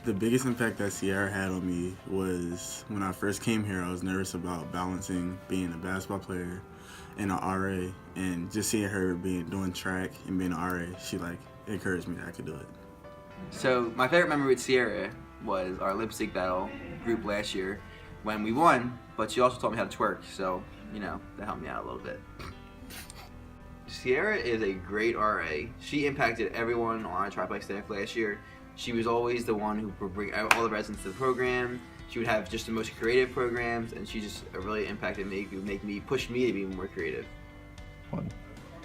The biggest impact that Sierra had on me was when I first came here. I was nervous about balancing being a basketball player and an RA, and just seeing her doing track and being an RA, she encouraged me that I could do it. So my favorite memory with Sierra was our lip sync battle group last year when we won, but she also taught me how to twerk, so that helped me out a little bit. Sierra is a great RA. She impacted everyone on our Triplex staff last year. She was always the one who would bring all the residents to the program. She would have just the most creative programs, and she just really impacted me, push me to be more creative. Fun.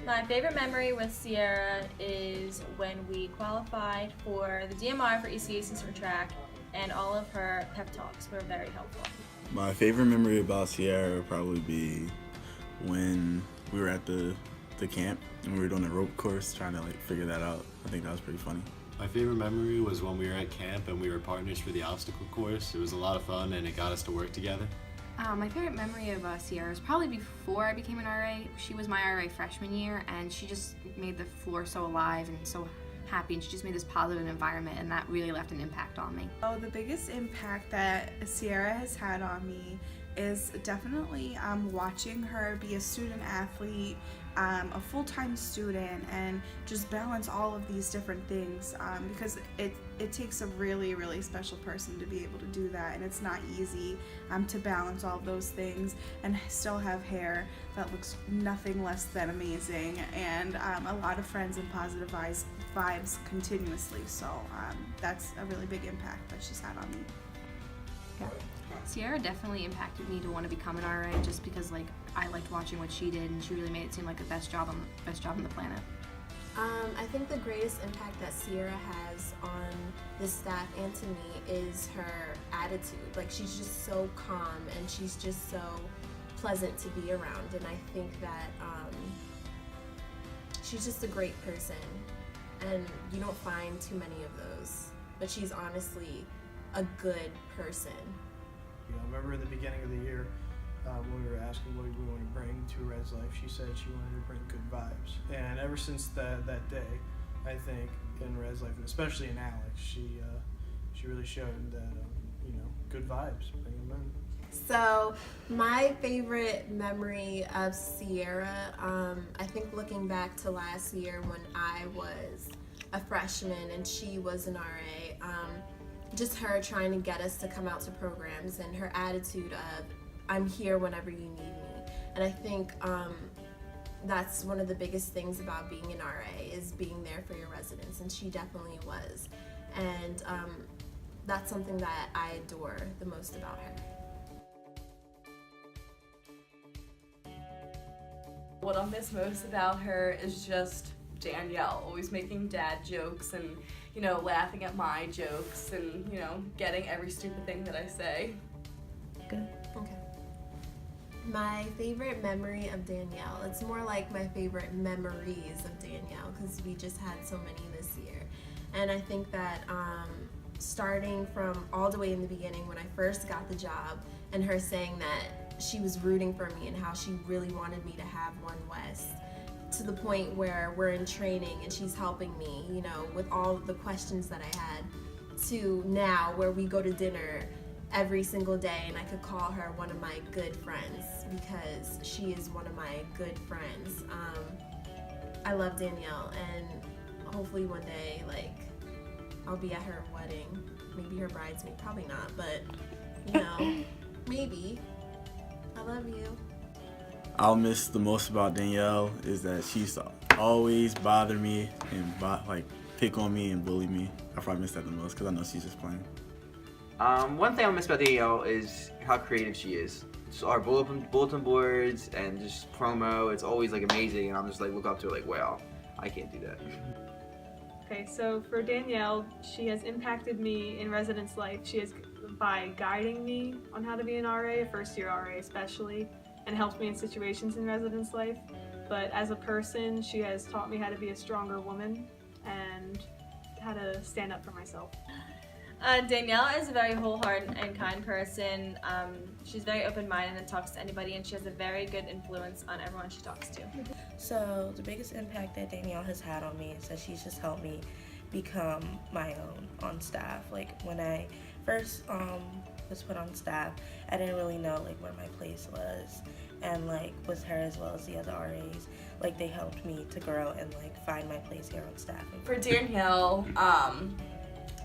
My favorite memory with Sierra is when we qualified for the DMR for ECACs for track, and all of her pep talks were very helpful. My favorite memory about Sierra would probably be when we were at the camp and we were doing a rope course trying to figure that out. I think that was pretty funny. My favorite memory was when we were at camp and we were partners for the obstacle course. It was a lot of fun and it got us to work together. My favorite memory of Sierra was probably before I became an RA. She was my RA freshman year, and she just made the floor so alive and so happy, and she just made this positive environment, and that really left an impact on me. Oh, the biggest impact that Sierra has had on me is definitely watching her be a student athlete, a full-time student, and just balance all of these different things, because it takes a really, really special person to be able to do that, and it's not easy to balance all of those things and still have hair that looks nothing less than amazing, and a lot of friends and positive vibes continuously. So that's a really big impact that she's had on me. Yeah. Sierra definitely impacted me to want to become an RA, just because I liked watching what she did, and she really made it seem like the best job on the planet. I think the greatest impact that Sierra has on the staff and to me is her attitude. She's just so calm and she's just so pleasant to be around, and I think that she's just a great person, and you don't find too many of those, but she's honestly a good person. I remember in the beginning of the year when we were asking what we want to bring to Reslife, she said she wanted to bring good vibes. And ever since that day, I think in Reslife, and especially in Alex, she really showed that good vibes, bring them in. So my favorite memory of Sierra, I think looking back to last year when I was a freshman and she was an RA, just her trying to get us to come out to programs and her attitude of, I'm here whenever you need me. And I think that's one of the biggest things about being an RA, is being there for your residents, and she definitely was. And that's something that I adore the most about her. What I miss most about her is just Danielle, always making dad jokes and laughing at my jokes and getting every stupid thing that I say. Good. Okay. My favorite memory of Danielle, it's more like my favorite memories of Danielle, because we just had so many this year. And I think that starting from all the way in the beginning when I first got the job, and her saying that she was rooting for me and how she really wanted me to have One West, to the point where we're in training and she's helping me, with all the questions that I had, to now where we go to dinner every single day and I could call her one of my good friends, because she is one of my good friends. I love Danielle, and hopefully one day I'll be at her wedding, maybe her bridesmaid, probably not, but maybe. I love you. I'll miss the most about Danielle is that she used to always bother me and pick on me and bully me. I probably miss that the most because I know she's just playing. One thing I miss about Danielle is how creative she is. Just our bulletin boards and just promo, it's always amazing, and I'm just look up to her wow, I can't do that. Okay, so for Danielle, she has impacted me in residence life. She has by guiding me on how to be an RA, a first-year RA especially, and helped me in situations in residence life. But as a person, she has taught me how to be a stronger woman and how to stand up for myself. Danielle is a very wholehearted and kind person. She's very open-minded and talks to anybody, and she has a very good influence on everyone she talks to. So the biggest impact that Danielle has had on me is that she's just helped me become my own on staff. Like when I first was put on staff, I didn't really know like where my place was, and like with her as well as the other RAs, like they helped me to grow and like find my place here on staff. For Danielle,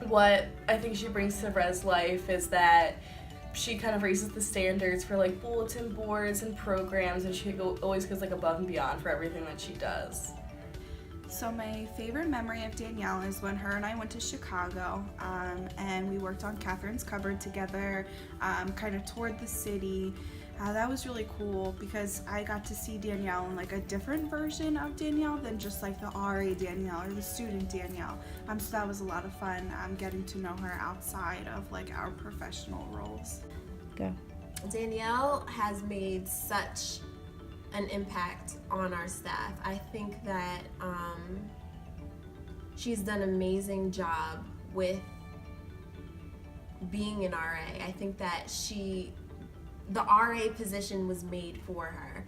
what I think she brings to Reslife is that she kind of raises the standards for like bulletin boards and programs, and she always goes like above and beyond for everything that she does. So my favorite memory of Danielle is when her and I went to Chicago, and we worked on Catherine's Cupboard together, kind of toured the city. That was really cool because I got to see Danielle in like a different version of Danielle than just like the RA Danielle or the student Danielle. So that was a lot of fun, getting to know her outside of like our professional roles. Go. Danielle has made such an impact on our staff. I think that she's done an amazing job with being an RA. I think that the RA position was made for her.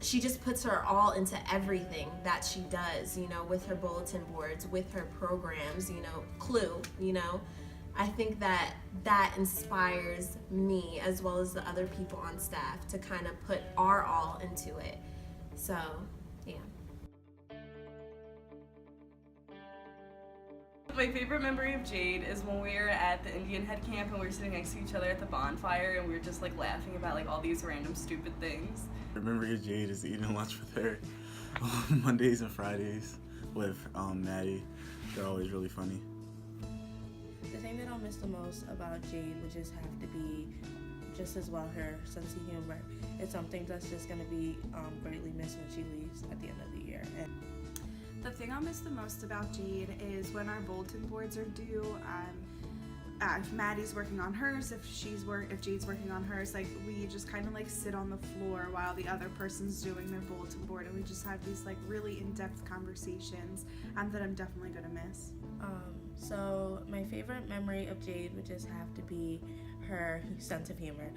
She just puts her all into everything that she does, you know, with her bulletin boards, with her programs, you know, Clue, you know. I think that inspires me as well as the other people on staff to kind of put our all into it. So, yeah. My favorite memory of Jade is when we were at the Indian Head Camp and we were sitting next to each other at the bonfire and we were just like laughing about like all these random stupid things. My memory of Jade is eating lunch with her on Mondays and Fridays with Maddie. They're always really funny. The thing that I'll miss the most about Jade would just have to be just as well her sense of humor. It's something that's just going to be greatly missed when she leaves at the end of the year. And the thing I'll miss the most about Jade is when our bulletin boards are due. If Maddie's working on hers, if Jade's working on hers, like we just kind of like sit on the floor while the other person's doing their bulletin board, and we just have these like really in-depth conversations that I'm definitely gonna miss. So my favorite memory of Jade would just have to be her sense of humor.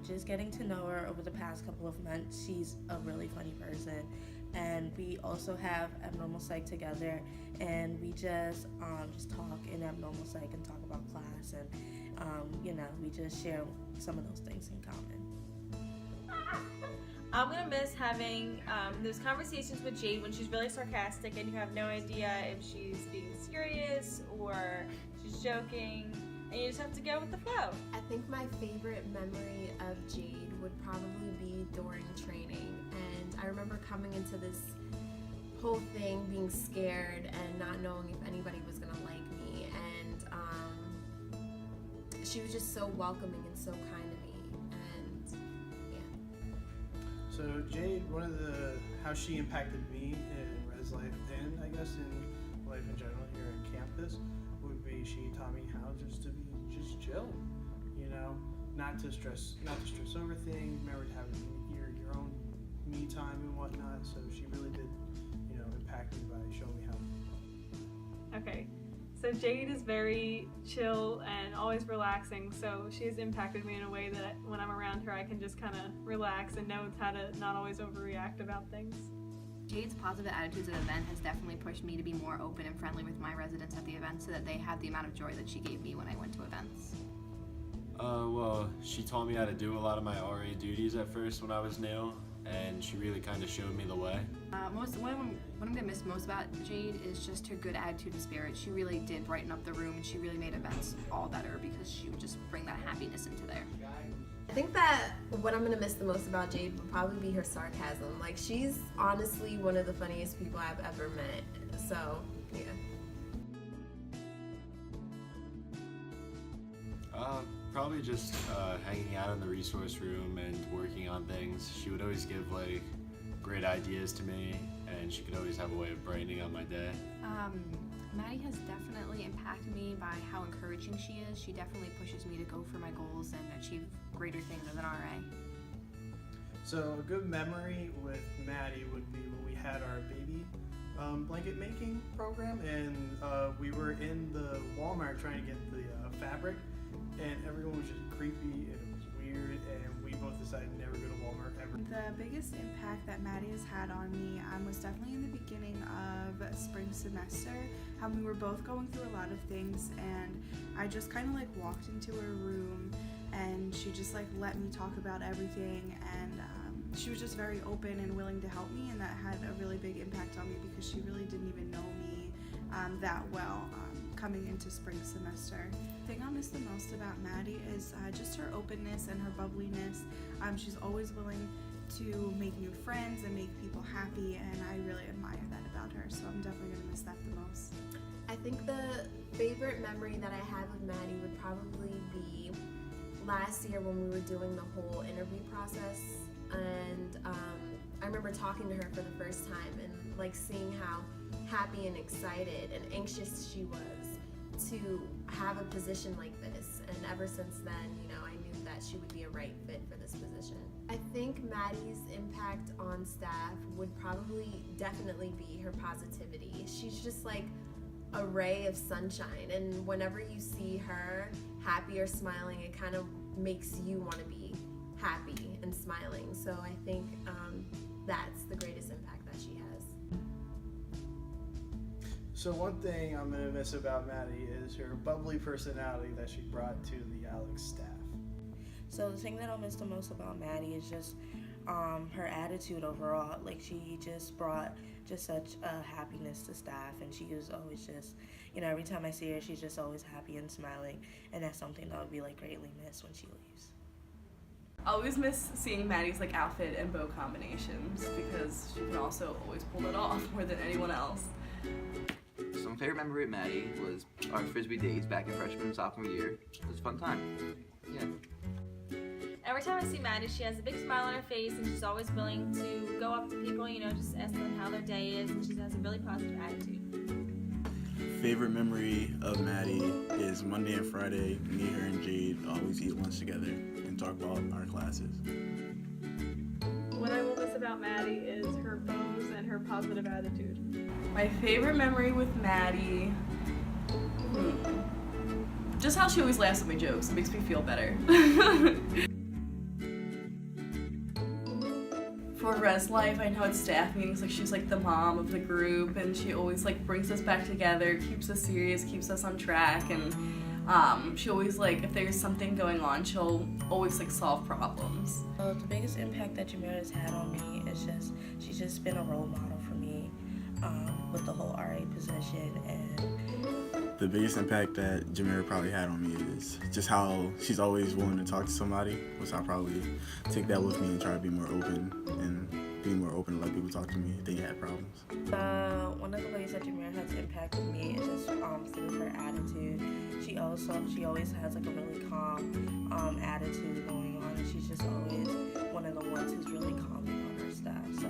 Just getting to know her over the past couple of months, she's a really funny person. And we also have Abnormal Psych together, and we just talk in Abnormal Psych and talk about class, and you know, we just share some of those things in common. I'm gonna miss having those conversations with Jade when she's really sarcastic and you have no idea if she's being serious or she's joking, and you just have to go with the flow. I think my favorite memory of Jade would probably be during training. And I remember coming into this whole thing being scared and not knowing if anybody was gonna like me. And she was just so welcoming and so kind to me. And yeah. So Jade, how she impacted me in Reslife and I guess in life in general here on campus would be she taught me how just to be just chill, you know, not to stress over things. Remember to have your own me time and whatnot. So she really did, you know, impact me by showing me how. Okay, so Jade is very chill and always relaxing, so she has impacted me in a way that when I'm around her I can just kind of relax and know how to not always overreact about things. Jade's positive attitudes at the event has definitely pushed me to be more open and friendly with my residents at the event so that they have the amount of joy that she gave me when I went to events. Well, she taught me how to do a lot of my RA duties at first when I was new, and she really kind of showed me the way. What I'm going to miss most about Jade is just her good attitude and spirit. She really did brighten up the room, and she really made events all better because she would just bring that happiness into there. I think that what I'm gonna miss the most about Jade would probably be her sarcasm. Like, she's honestly one of the funniest people I've ever met. So, yeah. Probably just hanging out in the resource room and working on things. She would always give like great ideas to me, and she could always have a way of brightening up my day. Maddie has definitely impacted me by how encouraging she is. She definitely pushes me to go for my goals and achieve greater things as an RA. So a good memory with Maddie would be when we had our baby blanket making program, and we were in the Walmart trying to get the fabric, and everyone was just creepy and it was year, and we both decided never to go to Walmart ever. The biggest impact that Maddie has had on me was definitely in the beginning of spring semester. We were both going through a lot of things, and I just kind of like walked into her room, and she just like let me talk about everything, and she was just very open and willing to help me, and that had a really big impact on me because she really didn't even know me that well coming into spring semester. The thing I miss the most about Maddie is just her openness and her bubbliness. She's always willing to make new friends and make people happy, and I really admire that about her, so I'm definitely going to miss that the most. I think the favorite memory that I had with Maddie would probably be last year when we were doing the whole interview process, and I remember talking to her for the first time and like seeing how happy and excited and anxious she was to have a position like this, and ever since then, you know, I knew that she would be a right fit for this position. I think Maddie's impact on staff would probably definitely be her positivity. She's just like a ray of sunshine, and whenever you see her happy or smiling, it kind of makes you want to be happy and smiling. So I think that's the greatest impact that she has. So one thing I'm going to miss about Maddie is her bubbly personality that she brought to the Alex staff. So the thing that I'll miss the most about Maddie is just her attitude overall. Like, she just brought just such a happiness to staff, and she was always just, you know, every time I see her, she's just always happy and smiling, and that's something that would be like greatly missed when she leaves. I always miss seeing Maddie's like outfit and bow combinations because she can also always pull it off more than anyone else. So my favorite memory with Maddie was our Frisbee days back in freshman and sophomore year. It was a fun time. Yeah. Every time I see Maddie, she has a big smile on her face, and she's always willing to go up to people, you know, just ask them how their day is, and she has a really positive attitude. Favorite memory of Maddie is Monday and Friday. Me, her, and Jade always eat lunch together and talk about our classes. What I will miss about Maddie is her bows and her positive attitude. My favorite memory with Maddie, just how she always laughs at my jokes. It makes me feel better. For Reslife, I know at staff meetings, like she's like the mom of the group, and she always like brings us back together, keeps us serious, keeps us on track, and she always like, if there's something going on, she'll always like solve problems. The biggest impact that Jamira's had on me is just, she's just been a role model for me with the whole RA position. And the biggest impact that Jamira probably had on me is just how she's always willing to talk to somebody, which I'll probably take that with me and try to be more open and be more open to let people talk to me if they had problems. One of the ways that Jamira has impacted me is just through her attitude. She always has like a really calm attitude going on, and she's just always one of the ones who's really calming on her staff. So.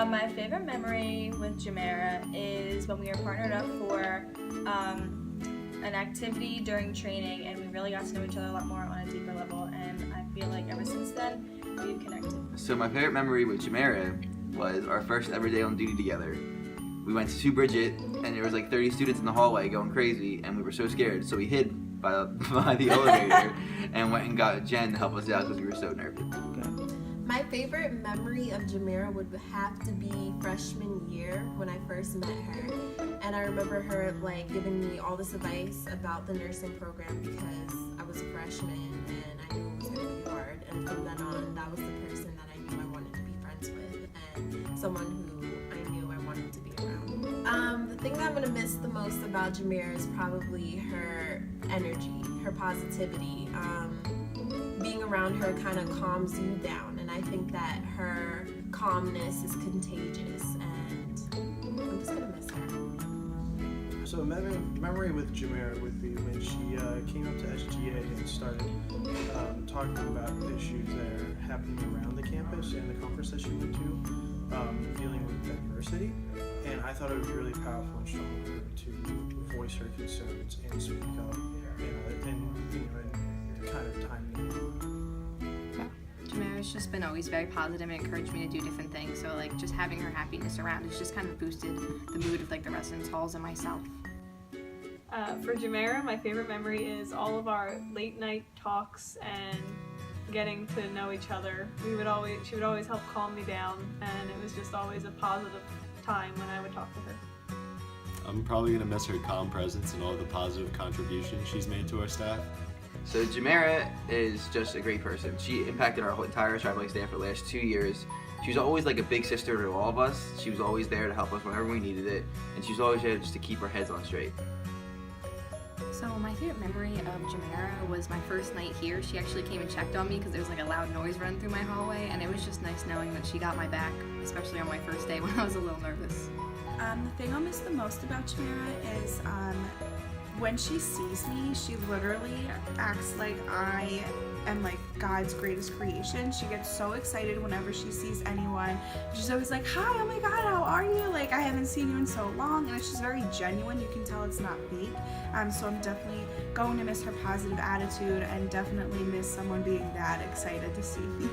My favorite memory with Jamira is when we were partnered up for an activity during training, and we really got to know each other a lot more on a deeper level, and I feel like ever since then we've connected. So my favorite memory with Jamira was our first ever day on duty together. We went to Bridget, and there was like 30 students in the hallway going crazy, and we were so scared, so we hid by the elevator and went and got Jen to help us out because we were so nervous. My favorite memory of Jamira would have to be freshman year when I first met her. And I remember her like giving me all this advice about the nursing program because I was a freshman and I knew it was going to be hard. And from then on, that was the person that I knew I wanted to be friends with and someone who I knew I wanted to be around. The thing that I'm going to miss the most about Jamira is probably her energy, her positivity. Being around her kind of calms you down, and I think that her calmness is contagious, and I'm just gonna miss her. So a memory with Jamira would be when she came up to SGA and started talking about issues that are happening around the campus and the conference that she went to, dealing with diversity, and I thought it would be really powerful and strong for her to voice her concerns and speak up, and kind of time. Jamira's just been always very positive and encouraged me to do different things. So like just having her happiness around has just kind of boosted the mood of like the residence halls and myself. For Jamira, my favorite memory is all of our late night talks and getting to know each other. She would always help calm me down, and it was just always a positive time when I would talk to her. I'm probably going to miss her calm presence and all the positive contributions she's made to our staff. So Jamera is just a great person. She impacted our whole entire Tri-Bike staff for the last 2 years. She was always like a big sister to all of us. She was always there to help us whenever we needed it, and she was always there just to keep our heads on straight. So my favorite memory of Jamera was my first night here. She actually came and checked on me because there was like a loud noise running through my hallway, and it was just nice knowing that she got my back, especially on my first day when I was a little nervous. The thing I'll miss the most about Jamera is when she sees me, she literally acts like I am like God's greatest creation. She gets so excited whenever she sees anyone. She's always like, "Hi, oh my God, how are you? Like, I haven't seen you in so long." And it's just very genuine. You can tell it's not fake. So I'm definitely going to miss her positive attitude and definitely miss someone being that excited to see me.